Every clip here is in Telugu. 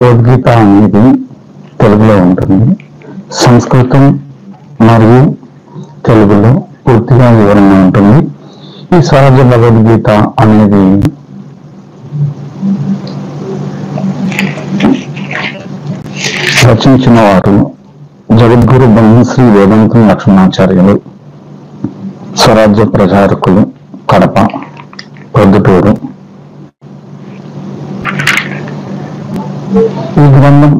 భగవద్గీత అనేది తెలుగులో ఉంటుంది. సంస్కృతం మరియు తెలుగులో పూర్తిగా వివరణ ఉంటుంది. ఈ సహజ భగవద్గీత అనేది రచించిన వారు జగద్గురు బ్రహ్మశ్రీ వేదాంతం లక్ష్మణాచార్యులు, స్వరాజ్య ప్రచారకులు, కడప, ప్రొద్దుటూరు. ఈ గ్రంథం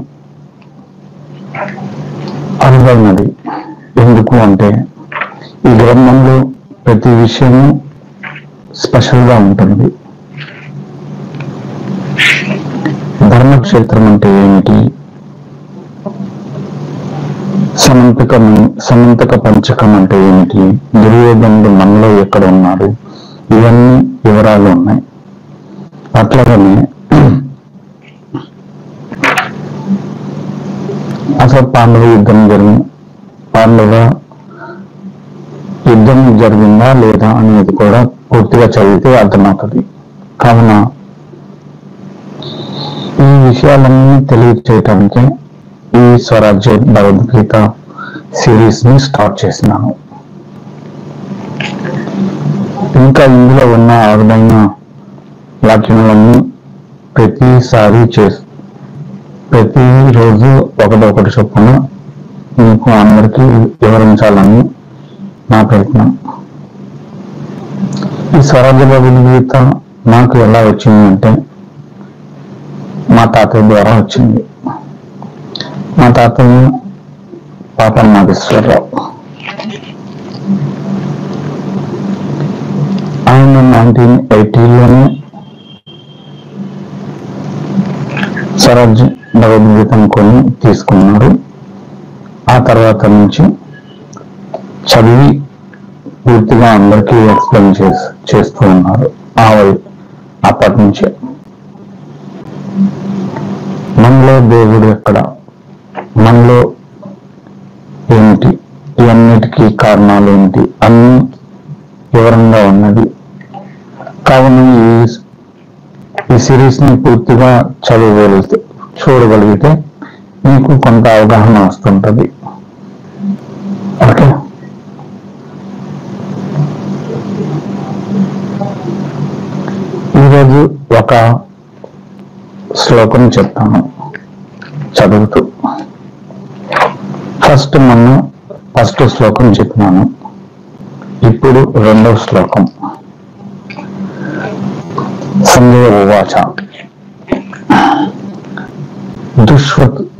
అరుదైనది. ఎందుకు అంటే ఈ గ్రంథంలో ప్రతి విషయము స్పెషల్గా ఉంటుంది. ధర్మక్షేత్రం అంటే ఏమిటి, సమంతక పంచకం అంటే ఏమిటి, దుర్యోధనుడు మనలో ఎక్కడ ఉన్నాడు, ఇవన్నీ వివరాలు ఉన్నాయి. అట్లాగనే అసలు పాండవ యుద్ధం జరిగిందా లేదా అనేది కూడా పూర్తిగా చదివితే అర్థమవుతుంది. కావున ఈ విషయాలన్నీ తెలియచేయటానికి ఈ స్వరాజ్య భగవద్గీత సిరీస్ ని స్టార్ట్ చేసినాను. ఇంకా ఇందులో ఉన్న అరుదైన వాక్యాలన్నీ ప్రతిరోజు ఒకటి చొప్పున మీకు అందరికీ వివరించాలని నా ప్రయత్నం. ఈ స్వరాజ్య భగవద్గీత నాకు ఎలా వచ్చిందంటే మా తాతయ్య ద్వారా వచ్చింది. మా తాతయ్య పాపం నాగేశ్వరరావు. ఆయన 1980లోనే స్వరాజ్య భగవద్గీతను కొని తీసుకున్నారు. ఆ తర్వాత నుంచి చదివి పూర్తిగా అందరికీ ఎక్స్ప్లెయిన్ చేస్తూ ఉన్నారు. అప్పటి నుంచే మనలో దేవుడు ఎక్కడ, మనలో ఏమిటి, ఇవన్నిటికీ కారణాలు ఏమిటి అన్ని వివరంగా ఉన్నది. కావున ఈ సిరీస్ ని పూర్తిగా చూడగలిగితే మీకు కొంత అవగాహన వస్తుంటది. ఓకే, ఈరోజు ఒక శ్లోకం చెప్తాను చదువుతూ. ఫస్ట్ శ్లోకం చెప్పినాను, ఇప్పుడు రెండవ శ్లోకం. సంజయ ఉవాచ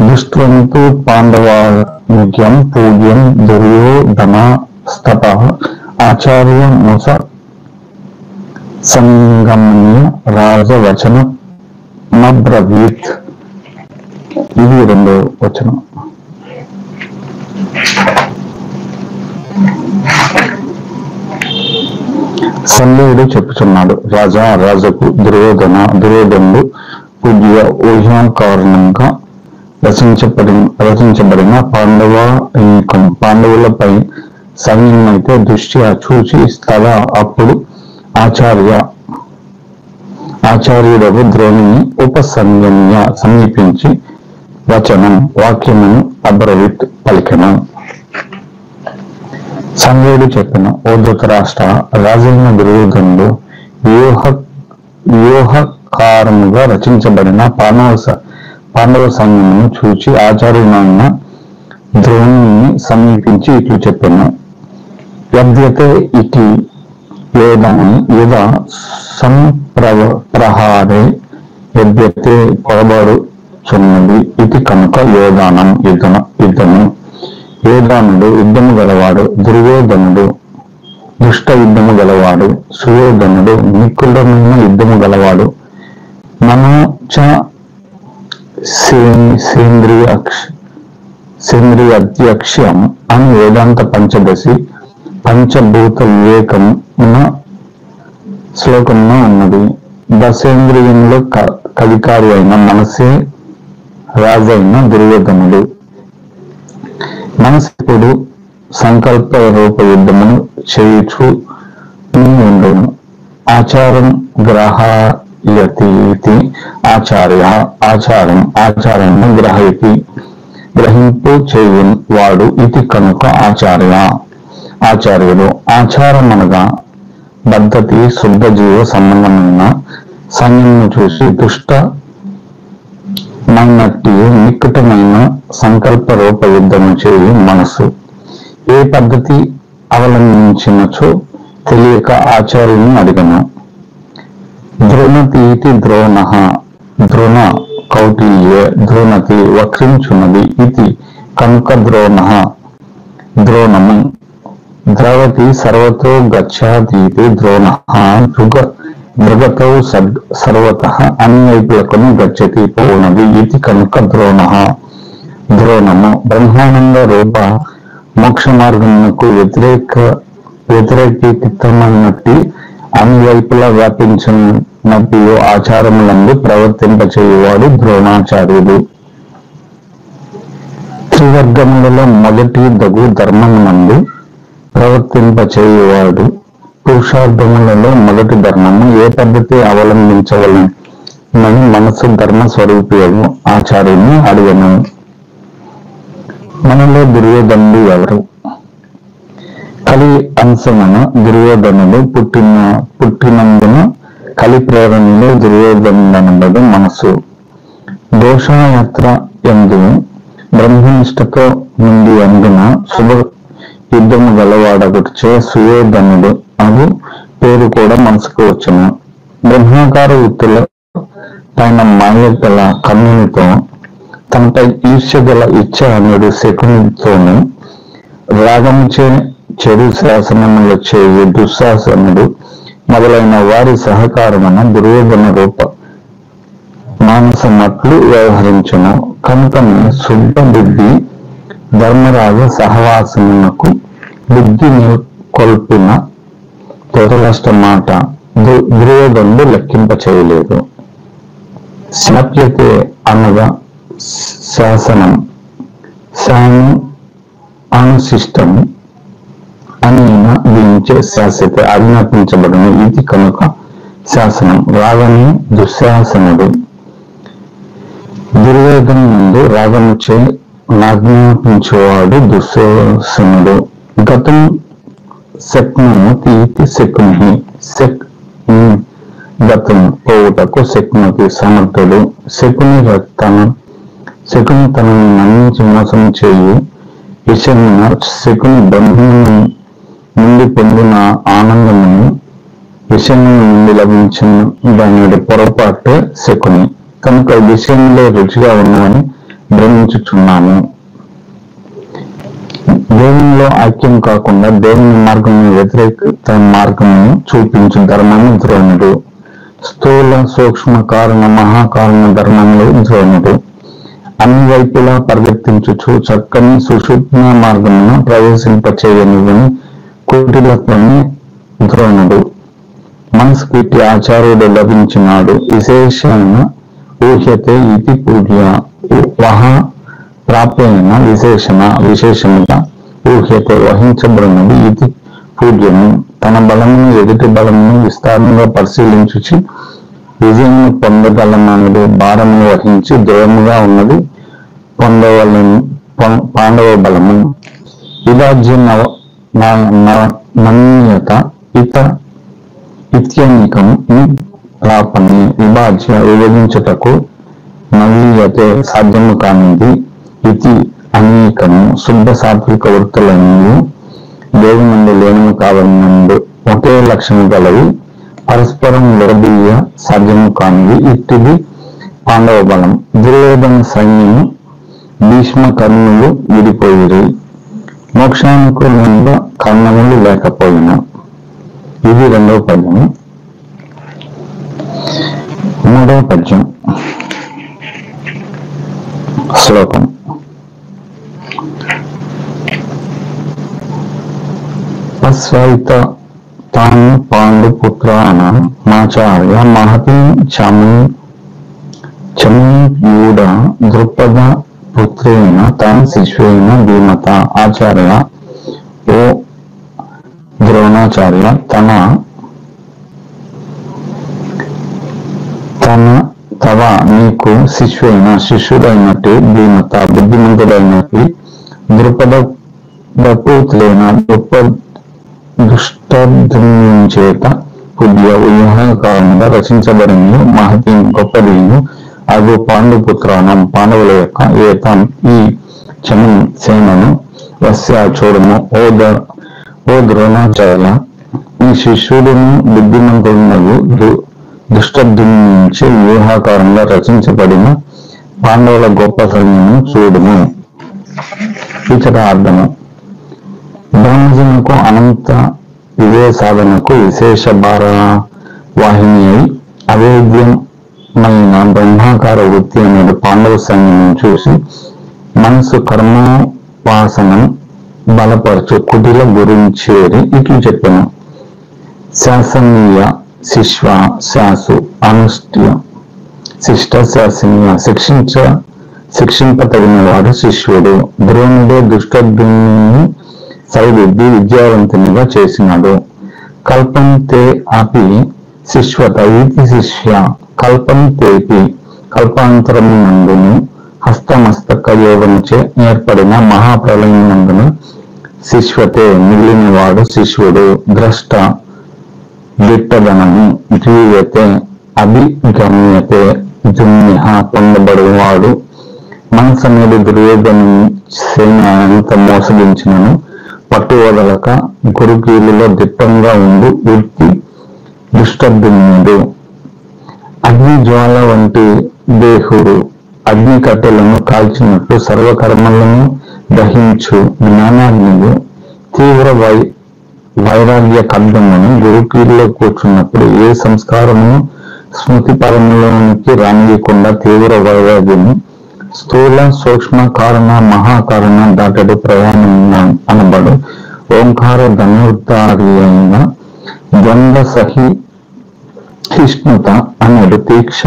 దుష్ట్వంతు పాండవానుగ్యం పూజ్యం దుర్యోధనస్తత ఆచార్య ముస సంగమ్య రాజవచనమబ్రవీత్. ఇది రెండో వచనం. సంజయుడు చెప్పుచున్నాడు, రాజాకు దుర్యోధనుడు పూజ్య ఊహ్యం కారణంగా రచించబడిన పాండవులపై సైన్యమైతే దృష్ట్యా చూచి స్థల అప్పుడు ఆచార్యుడకు ద్రోణిని సమీపించి వాక్యమును అబ్రవీత్ పలికెను. సంజయుడు చెప్పిన, ఓ ధృతరాష్ట్ర, రాజైన దుర్యోధనుడు వ్యూహకారముగా రచించబడిన పాండవ సైన్యమును చూచి ఆచార్యునైన ద్రోణుని సమీపించి ఇట్లు చెప్పాను, యద్యతే ఇతి యుధ సంప్రహారే యద్యతే పొరబడుచున్నది ఇది కనుక యుద్ధము. యోధానుడు యుద్ధము గలవాడు, దుర్యోధనుడు దుష్ట యుద్ధము గలవాడు, సుయోధనుడు నికులమైన యుద్ధము గలవాడు. మనోచ సేంద్రియాధ్యక్ష్యం అని వేదాంత పంచభూత వివేకమున శ్లోకంలో ఉన్నది. దశేంద్రియంలో అధికారి అయిన మనసే రాజైన దుర్యోధనుడు. మనసిప్పుడు సంకల్ప రూప యుద్ధమును చేయుచు ఉండను. ఆచారం యతి ఆచార్య ఆచార్యము గ్రహింపు చేయు వాడు ఇది కనుక ఆచార్యుడు. ఆచారం అనగా పద్ధతి, శుద్ధ జీవ సంబంధమైన సంయమను చూసి దుష్టమైనట్టి నికటమైన సంకల్ప రూప యుద్ధము చేయు మనసు. ఏ పద్ధతి అవలంబించినచో తెలియక ఆచార్యుని అడిగను. ద్రోణతీతి ద్రోణ కౌటిల్య ద్రోణతి వక్రించున్నది ఇది కనుక ద్రోణము. ద్రవతి సర్వతో గచ్చాతీతి ద్రోణ మృగతౌ సర్వతః అన్ని వైపులకును గచ్చతి పోనది ఇది కనుక ద్రోణము. బ్రహ్మానంద రూప మోక్ష మార్గమునకు వ్యతిరేకితమైనట్టి అన్ని వైపులా వ్యాపించినట్టు ఆచారములందు ప్రవర్తింపచేయువాడు ద్రోణాచార్యుడు. త్రివర్గములలో మొదటి దగు ధర్మమునందు ప్రవర్తింపచేయువాడు. పురుషార్థములలో మొదటి ధర్మము ఏ పద్ధతి అవలంబించవలనని మనసు ధర్మ స్వరూపియగు ఆచార్యుని అడిగను. మనలో దుర్యోధనుడు ఎవరు? కలి అంశమున దుర్యోధనుడు పుట్టినందున కలి ప్రేరణలో దుర్యోధనుడనబడు మనసు. దోషయాత్ర ఎందు బ్రహ్మనిష్టతో నుండి అందున శుభ యుద్ధము గలవాడగొచ్చే సుయోధనుడు అను పేరు కూడా మనసుకు వచ్చును. బ్రహ్మాకార వృత్తిలో పైన మాయ గల కన్నునితో తనపై ఈర్ష్య గల ఇచ్చ అనుడు శకునితోను రాగముచే చెడు శాసనములు చేయు దుశ్శాసనుడు మొదలైన వారి సహకారమున దుర్యోధన రూప మానసమట్లు వ్యవహరించును. కనుకనే శుద్ధ బుద్ధి ధర్మరాజ సహవాసమునకు బుద్ధి కొల్పిన తొరలష్ట మాట దుర్యోధనుడు లెక్కింప చేయలేదు. శాప్యతే అనగా శాసనం, శాను అనుశిష్టము అని దీనిచే శాశ్వత ఆజ్ఞాపించబడిన ఇది కనుక శాసనం. రాగని దుశ్శాసనుడు. దుర్యోధను ముందు రాగముచే నాజ్ఞాపించేవాడు దుశ్శాసనుడు. గతం శక్నము తీతి శకుని గతం పోవుటకు శకునికి సమర్థుడు. శకుని తనను నమ్మించి మోసం చేయు విషయమున శకుని బంధువును నుండి పొందిన ఆనందమును విషయము నుండి లభించిన దాని పొరపాటు శకుని. కనుక విషయంలో రుచిగా ఉన్నవని భ్రమించుచున్నాను. దేవునిలో ఐక్యం కాకుండా దేవుని మార్గమును వ్యతిరేక మార్గమును చూపించు ధర్మము ద్రోణుడు. స్థూల సూక్ష్మ కారణ మహాకారణ ధర్మములు ద్రోణుడు. అన్ని వైపులా పరిగెత్తించుచు చక్కని సుషుప్న మార్గమును ప్రవేశింపచేయనివని కుటిలత్వని ద్రోణుడు. మనసుకు ఇట్టి ఆచార్యుడు లభించినాడు. విశేషణ ఊహ్యతే ఇది పూజ్య వహ ప్రాప్యమైన విశేషముగా ఊహ్యతే వహించబడినది ఇది పూజ్యము. తన బలమును ఎదుటి బలమును విస్తారంగా పరిశీలించుచి విజయము పొందగలనది భారమును వహించి దూరముగా ఉన్నది పాండవ బలము. విభాజ్య నమ్యత ఇత్యనికం ప్రాపణి. విభజించుటకు నవ్యతే సాధ్యము కానిది. ఇది అనేకము శుద్ధ సాత్విక వృత్తులన్నీ దేవునందు లేనము కావనందు ఒకే లక్షణం గలవి. పరస్పరం విడదీయ సాధ్యము కానిది. ఇట్టిది పాండవ బలం. దుర్యోధన సైన్యము భీష్మ కర్ణులు విడిపోయిరి. మోక్షానుకూలంగా కర్ణములు లేకపోయినా. ఇది 2వ పద్యము. 3వ పద్యం. శ్లోకం. అశ్వైత తాను పాండుపుత్రాన మాచార్య మహతి చమీయూడ దృపద పుత్రేణ తాను శిష్యేన ధీమత. ఆచార్య ఓ ద్రోణాచార్య తన తవ నీకు శిష్యుడైనట్టు ధీమత బుద్ధిమంతుడైనట్టు ద్రుపదపూతులైన గొప్ప దుష్టద్యుమ్నుని చేత పుణ్య వ్యూహకారంగా రచించబడిన మహతి గొప్పదియు అగు పాండుపుత్రానం పాండవుల యొక్క ఏతం ఈ చమం సేనను వస్య చూడము ఓ ద్రోణాచార్య ఈ శిష్యుడును బుద్ధిమంతుడునగు దుష్టద్యుమ్నుని నుంచి వ్యూహాకారంగా రచించబడిన పాండవుల గొప్ప సైన్యము చూడుము. ఇచ్చట అర్థము బ్రహ్మజనుకు అనంత ఇదే సాధనకు విశేష భారవాహిని అయి అవేద్యమైన బ్రహ్మాకార వృత్తి అనేది పాండవ సైన్యం చూసి మనసు కర్మోపాసనం బలపరచు కుటిల గురించేరి ఇట్లు చెప్పను. శాసనీయ శిష్వ శాసు అనుష్ఠ్య శిష్ట శాసనీయ శిక్షింపతగిన వాడు శిష్యుడు. ద్రోణుడే దుష్టద్యుమ్నుని సైదిద్ది విద్యావంతునిగా చేసినాడు. కల్పంతే అపి శిష్వత ఇది శిష్య కల్పంతేపి కల్పాంతరమునందును హస్తమస్తక యోగముచే ఏర్పడిన మహాప్రళయమునందును శిష్వతే మిగిలిన వాడు శిష్యుడు. ద్రష్ట దిట్టదనము జీయతే అభిగమ్యతే జుమ్య పొందబడువాడు. మనసనేది దుర్యోధను సేన ఎంత మోసగించినను పట్టు వదలక గురుకీలులో దిట్టంగా ఉండు వృత్తి దుష్టద్యుమ్నుడు. అగ్ని జ్వాల వంటి దేహుడు అగ్ని కట్టెలను కాల్చినట్లు సర్వకర్మలను దహించు జ్ఞానాగ్నియు తీవ్ర వైరాగ్య కర్దమును గురుకీల్లో కూర్చున్నప్పుడు ఏ సంస్కారమును స్మృతి పరములోనికి రానియకుండా తీవ్ర వైరాగ్యము స్థూల సూక్ష్మ కారణ మహాకారణ దాటడు ప్రయాణం అనబడు ఓంకార ధనుర్ధారి అయిన ద్వంద్వ సహిష్ణుత అనడు తీక్ష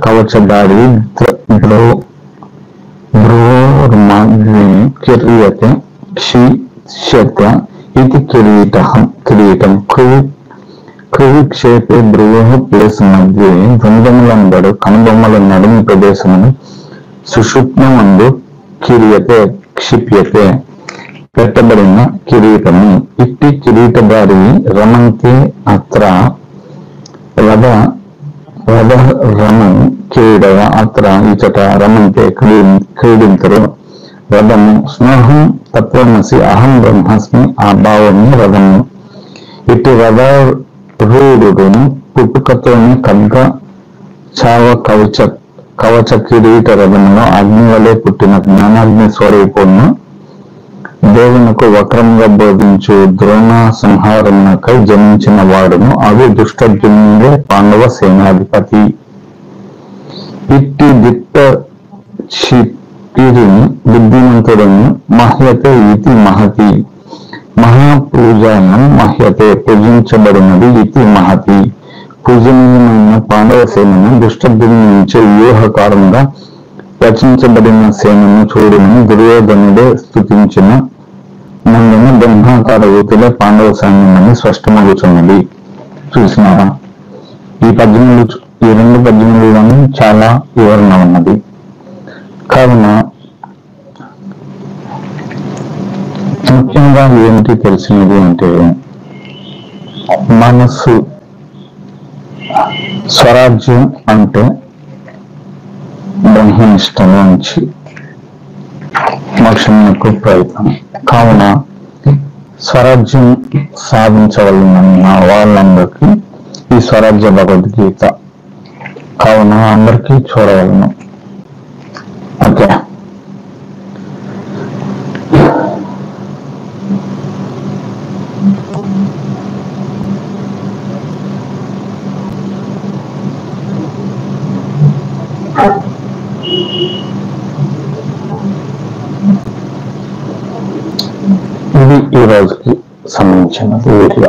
కవచదారి కిరీయతే క్షిష్యత ఇది కిరీటం కువిక్షేపే భ్రువ ప్లేస్ మధ్య ద్వంద్వములందడు కనుబొమ్మల నడుము ప్రదేశమును సుషుప్నమందు కిరీయతే క్షిప్యతే పెట్టబడిన కిరీటము. ఇట్టి కిరీటధారి రమంతే అత్ర రమం క్రీడవ అత్ర ఇచట రమంతే క్రీడింతరు. రథము స్నేహం తత్వమసి అహం బ్రహ్మస్మి ఆ భావము రథము. ఇటు రథరూఢుడును పుట్టుకతోని ఖడ్గ చావ కవచ కిరీట రథములో అగ్ని వలె పుట్టిన జ్ఞానాగ్ని స్వరూపమును దేవునకు వక్రంగా బోధించు ద్రోణ సంహారమునకై జన్మించిన వాడును అవి దుష్టద్యుమ్నుడే పాండవ సేనాధిపతి. ఇట్టి దిట్ట క్షిపిరిని బుద్ధిమంతుడను మహ్యతే ఇతి మహతి మహాపూజానం మహ్యతే పూజించబడినది ఇతి మహతి. పూజనీయమైన పాండవ సేనను దుష్టద్యుమ్నుని నుంచి వ్యూహకారంగా రచించబడిన సేనను చూడమని దుర్యోధనుడే స్తుతించిన ముందున బ్రహ్మాకార వృత్తిలో పాండవ సైన్యమని స్పష్టమవుతున్నది. చూసినారా? ఈ రెండు పద్యములలోనూ చాలా వివరణ ఉన్నది. కావున ముఖ్యంగా ఏంటి తెలిసినది అంటే మనసు స్వరాజ్యం అంటే బ్రహ్మనిష్టము నుంచి మోక్షమునకు ప్రయత్నం. కావున స్వరాజ్యం సాధించవలన వాళ్ళందరికీ ఈ స్వరాజ్య భగవద్గీత కావున అందరికీ చూడవలను. ఓకే, ఇది ఈ రోజుకి సంబంధించిన వీడియో.